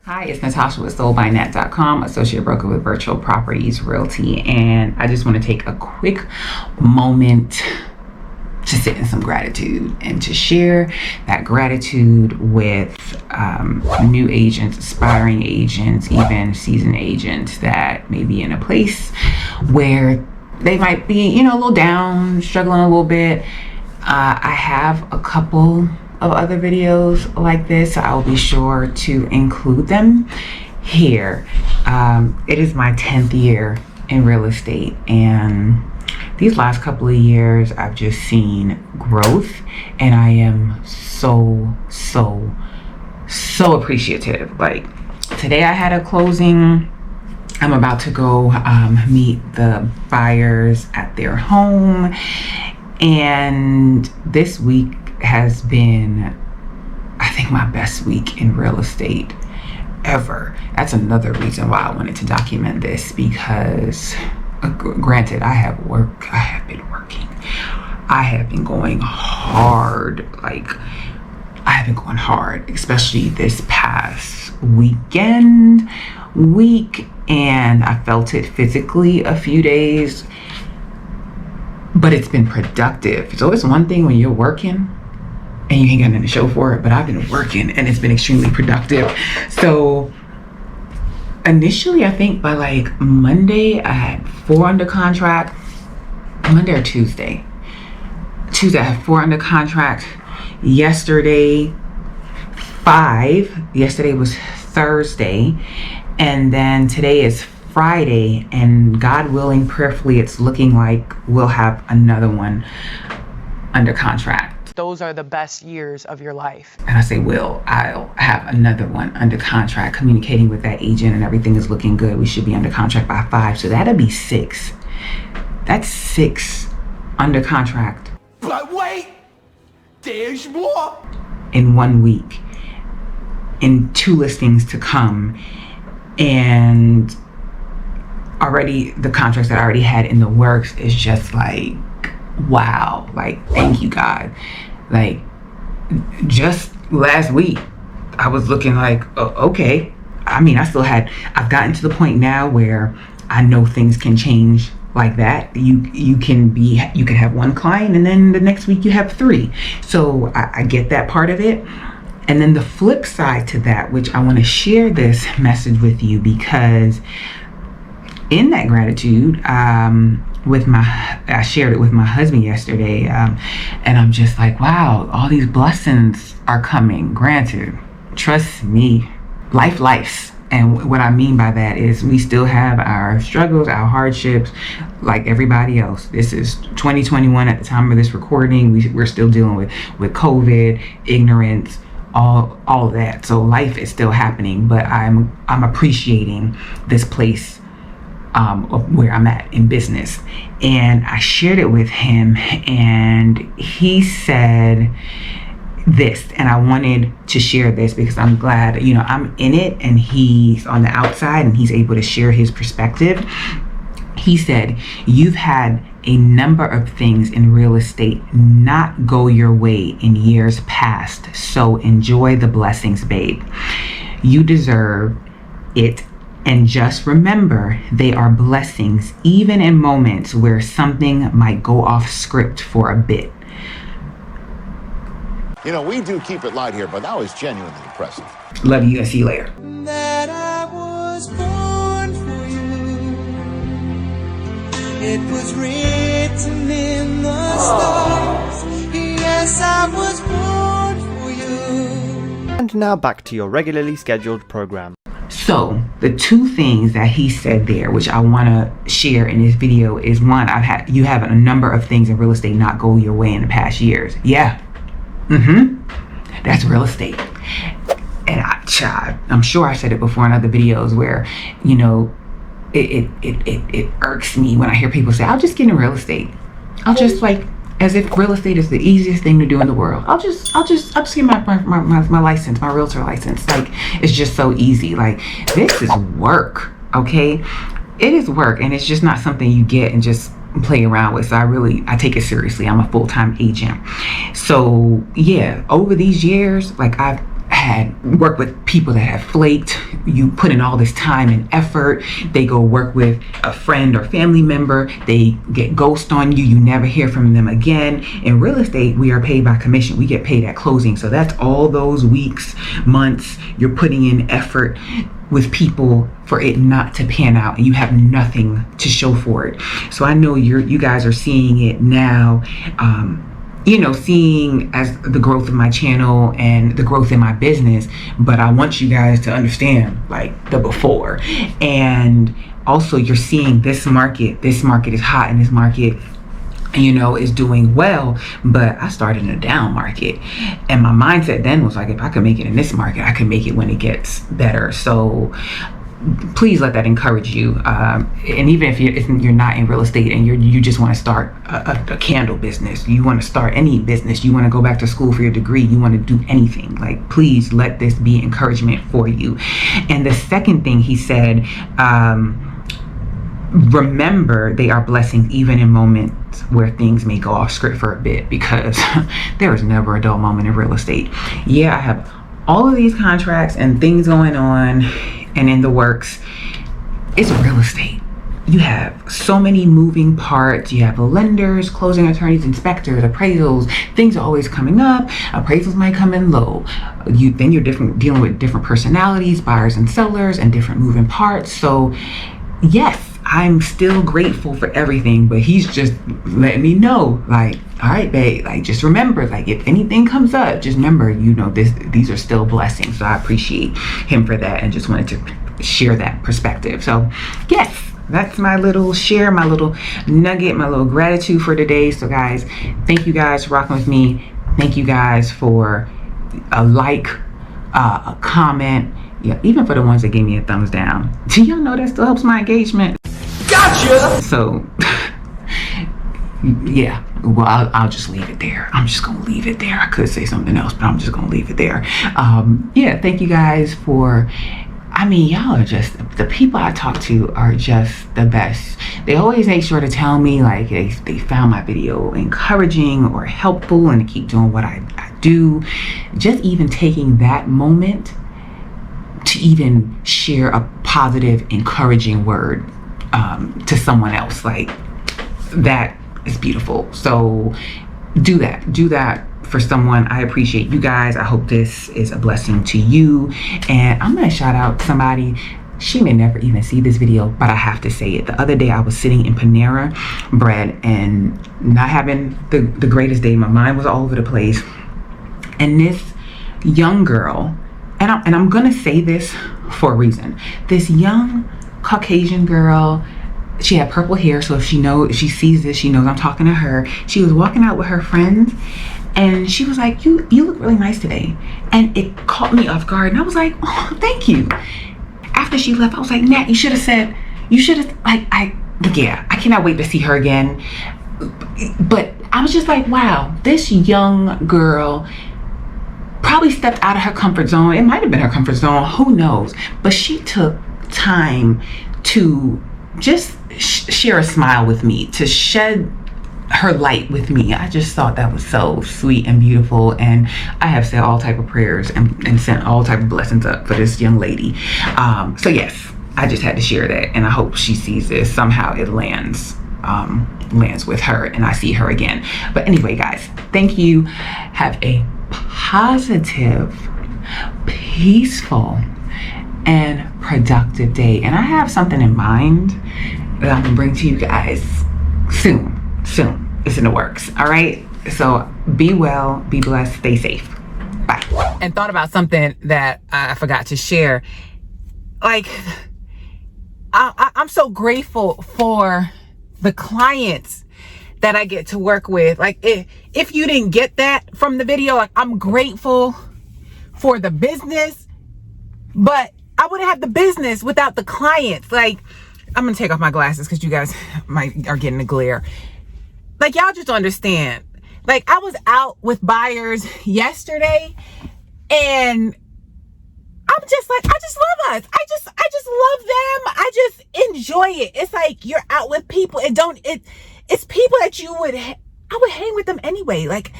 Hi, it's Natasha with soldbynat.com, associate broker with Virtual Properties Realty, and I just want to take a quick moment to sit in some gratitude and to share that gratitude with new agents, aspiring agents, even seasoned agents that may be in a place where they might be, a little down, struggling a little bit. I have a couple of other videos like this, so I will be sure to include them here. It is my 10th year in real estate, and these last couple of years I've just seen growth, and I am so appreciative. Like today I had a closing. I'm about to go meet the buyers at their home, and this week has been, I think, my best week in real estate ever. That's another reason why I wanted to document this, because granted, I have been working. I have been going hard. Especially this past week, and I felt it physically a few days, but it's been productive. So it's one thing when you're working and you ain't got nothing to show for it, but I've been working and it's been extremely productive. So initially, I think by like Monday, I had 4 under contract. Monday or Tuesday? Tuesday, I had 4 under contract. Yesterday, 5. Yesterday was Thursday. And then today is Friday. And God willing, prayerfully, it's looking like we'll have another one under contract. Those are the best years of your life. And I say, I'll have another one under contract, communicating with that agent, and everything is looking good. We should be under contract by 5. So that'll be 6. That's 6 under contract. But wait, there's more. In 1 week. In 2 listings to come. And already the contracts that I already had in the works is just like, wow. Like, thank you, God. Like, just last week I was looking like, oh, okay. I mean, I've gotten to the point now where I know things can change like that. You can have 1 client and then the next week you have 3. So I get that part of it. And then the flip side to that, which I want to share this message with you, because in that gratitude, I shared it with my husband yesterday, and I'm just like, wow, all these blessings are coming. Granted, trust me, life. And what I mean by that is we still have our struggles, our hardships, like everybody else. This is 2021 at the time of this recording. We're still dealing with COVID, ignorance, all of that. So life is still happening, but I'm appreciating this place of where I'm at in business. And I shared it with him, and he said this, and I wanted to share this because I'm glad, I'm in it and he's on the outside and he's able to share his perspective. He said, you've had a number of things in real estate not go your way in years past, so enjoy the blessings, babe. You deserve it. And just remember, they are blessings, even in moments where something might go off script for a bit. We do keep it light here, but that was genuinely impressive. Love you, and see you later. That I was born for you. It was written in the stars. Yes, I was born for you. And now back to your regularly scheduled program. So the 2 things that he said there, which I want to share in this video, is one, you have a number of things in real estate not go your way in the past years. Yeah. That's real estate. And I'm sure I said it before in other videos where, it irks me when I hear people say, I'll just get in real estate. I'll just as if real estate is the easiest thing to do in the world. I'll just get my license, my realtor license. Like, it's just so easy. Like, this is work, okay? It is work, and it's just not something you get and just play around with. So I take it seriously. I'm a full-time agent. So yeah, over these years, like, I've had worked with people that have flaked. You put in all this time and effort. They go work with a friend or family member. They get ghost on you. You never hear from them again. In real estate, we are paid by commission. We get paid at closing. So that's all those weeks, months, you're putting in effort with people for it not to pan out, and you have nothing to show for it. So I know you guys are seeing it now, seeing as the growth of my channel and the growth in my business, but I want you guys to understand like the before. And also you're seeing this market is hot, and this market is doing well, but I started in a down market, and my mindset then was like, if I can make it in this market, I can make it when it gets better. So please let that encourage you. And even if you're not in real estate and you just want to start a candle business, you want to start any business, you want to go back to school for your degree, you want to do anything, like, please let this be encouragement for you. And the second thing he said, remember they are blessings even in moments where things may go off script for a bit, because there is never a dull moment in real estate. Yeah, I have all of these contracts and things going on and in the works. It's real estate. You have so many moving parts. You have lenders, closing attorneys, inspectors, appraisals. Things are always coming up. Appraisals might come in low. Then you're dealing with different personalities, buyers and sellers, and different moving parts. So yes, I'm still grateful for everything, but he's just letting me know, like, all right, babe, like, just remember, like, if anything comes up, just remember, these are still blessings. So I appreciate him for that, and just wanted to share that perspective. So yes, that's my little share, my little nugget, my little gratitude for today. So guys, thank you guys for rocking with me. Thank you guys for a like, a comment. Yeah, even for the ones that gave me a thumbs down. Do y'all know that still helps my engagement? Gotcha! So, yeah, well, I'll just leave it there. I'm just going to leave it there. I could say something else, but I'm just going to leave it there. Yeah, thank you guys for, y'all are just, the people I talk to are just the best. They always make sure to tell me, like, they found my video encouraging or helpful, and to keep doing what I do. Just even taking that moment to even share a positive, encouraging word to someone else, like, that is beautiful. So do that for someone. I appreciate you guys. I hope this is a blessing to you. And I'm gonna shout out somebody. She may never even see this video, but I have to say it. The other day I was sitting in Panera Bread and not having the greatest day. My mind was all over the place, and this young girl, and I'm gonna say this for a reason. This young Caucasian girl, she had purple hair, so if she sees this, she knows I'm talking to her. She was walking out with her friends, and she was like, you look really nice today. And it caught me off guard, and I was like, oh, thank you. After she left, I was like, Nat, you should have, I cannot wait to see her again. But I was just like, wow, this young girl probably stepped out of her comfort zone. It might have been her comfort zone, who knows? But she took time to just share a smile with me, to shed her light with me. I just thought that was so sweet and beautiful, and I have said all type of prayers and sent all type of blessings up for this young lady. So yes, I just had to share that, and I hope she sees this. Somehow it lands with her and I see her again. But anyway, guys, thank you. Have a positive, peaceful, and productive day. And I have something in mind that I'm gonna bring to you guys soon. It's in the works. All right, so be well, be blessed, stay safe. Bye. And thought about something that I forgot to share. Like, I'm so grateful for the clients that I get to work with. Like, if you didn't get that from the video, like, I'm grateful for the business, but I wouldn't have the business without the clients. Like, I'm gonna take off my glasses because you guys are getting a glare. Like, y'all just don't understand. Like, I was out with buyers yesterday, and I'm just like, I just love us. I just love them. I just enjoy it. It's like you're out with people. It's people that I would hang with them anyway. Like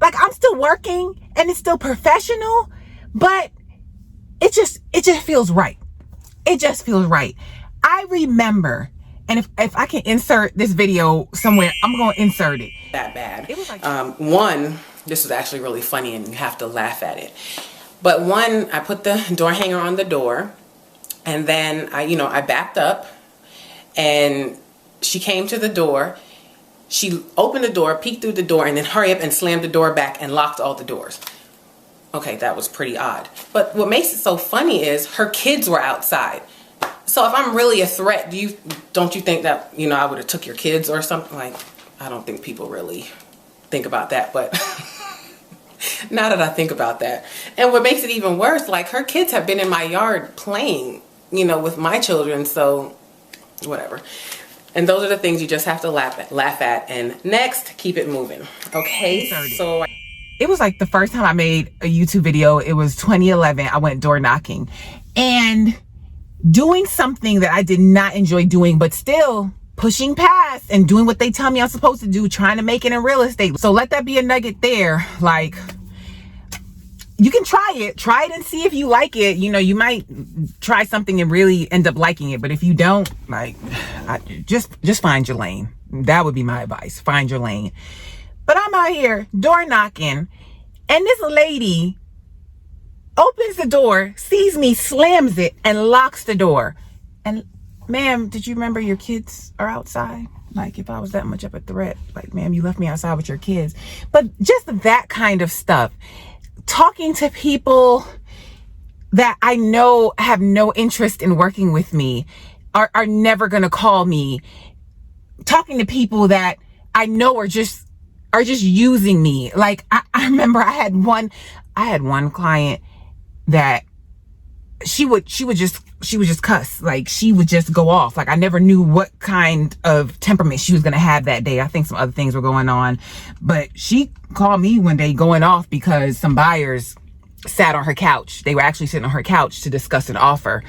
I'm still working and it's still professional, but it just feels right. It just feels right. I remember, and if I can insert this video somewhere, I'm going to insert it. That bad. It was like one, this was actually really funny and you have to laugh at it. But one, I put the door hanger on the door, and then I backed up, and she came to the door. She opened the door, peeked through the door, and then hurry up and slammed the door back and locked all the doors. Okay, that was pretty odd. But what makes it so funny is her kids were outside. So if I'm really a threat, don't you think that, I would have took your kids or something? Like, I don't think people really think about that, but now that I think about that. And what makes it even worse, like, her kids have been in my yard playing, with my children, so whatever. And those are the things you just have to laugh at. And next, keep it moving. Okay, so it was like the first time I made a YouTube video. It was 2011. I went door knocking and doing something that I did not enjoy doing, but still pushing past and doing what they tell me I'm supposed to do, trying to make it in real estate. So let that be a nugget there. Like, you can try it and see if you like it. You might try something and really end up liking it, but if you don't, like, just find your lane. That would be my advice. Find your lane. But I'm out here door knocking, and this lady opens the door, sees me, slams it, and locks the door. And, ma'am, did you remember your kids are outside? Like, if I was that much of a threat, like, ma'am, you left me outside with your kids. But just that kind of stuff. Talking to people that I know have no interest in working with me, are never going to call me. Talking to people that I know are just using me. Like, I remember I had one client that she would just cuss. Like, she would just go off. Like, I never knew what kind of temperament she was going to have that day. I think some other things were going on, but she called me one day going off because some buyers sat on her couch. They were actually sitting on her couch to discuss an offer,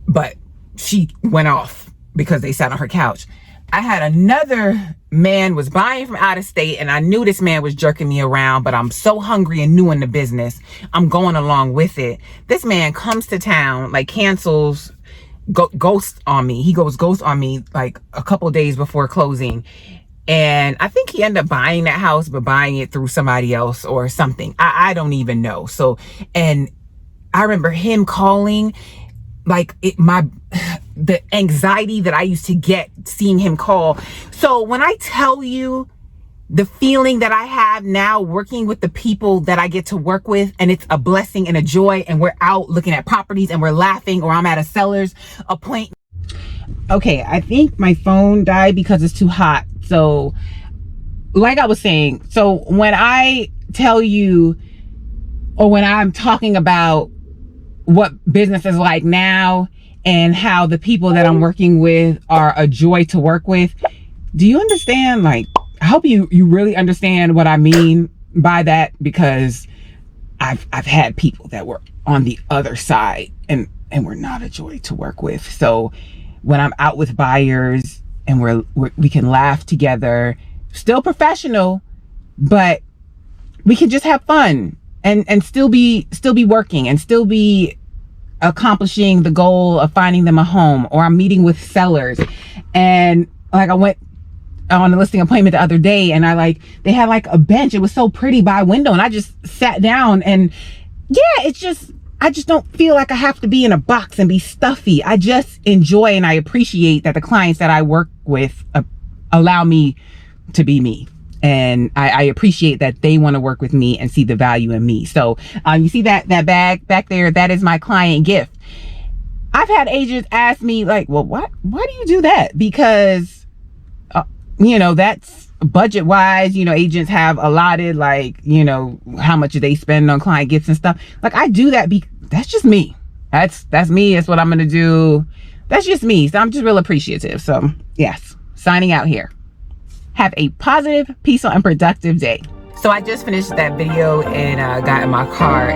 but she went off because they sat on her couch. I had another man was buying from out of state, and I knew this man was jerking me around, but I'm so hungry and new in the business, I'm going along with it. This man comes to town, like, cancels, ghost on me. He goes ghost on me like a couple of days before closing. And I think he ended up buying that house, but buying it through somebody else or something. I don't even know. So, and I remember him calling, like, the anxiety that I used to get seeing him call. So when I tell you the feeling that I have now working with the people that I get to work with, and it's a blessing and a joy, and we're out looking at properties and we're laughing, or I'm at a seller's appointment. Okay, I think my phone died because it's too hot. So like I was saying, so when I tell you, or when I'm talking about what business is like now and how the people that I'm working with are a joy to work with, do you understand? Like, I hope you really understand what I mean by that, because I've had people that were on the other side and were not a joy to work with. So when I'm out with buyers and we can laugh together, still professional, but we can just have fun and still be working and still be accomplishing the goal of finding them a home. Or I'm meeting with sellers, and like, I went on a listing appointment the other day, and they had like a bench. It was so pretty by a window, and I just sat down, and yeah, I just don't feel like I have to be in a box and be stuffy. I just enjoy and I appreciate that the clients that I work with allow me to be me. And I appreciate that they want to work with me and see the value in me. So you see that bag back there? That is my client gift. I've had agents ask me, like, well, why do you do that? Because, that's budget wise, agents have allotted, like, how much they spend on client gifts and stuff. Like, I do that that's just me. That's me. That's what I'm going to do. That's just me. So I'm just real appreciative. So yes, signing out here. Have a positive, peaceful, and productive day. So I just finished that video and got in my car.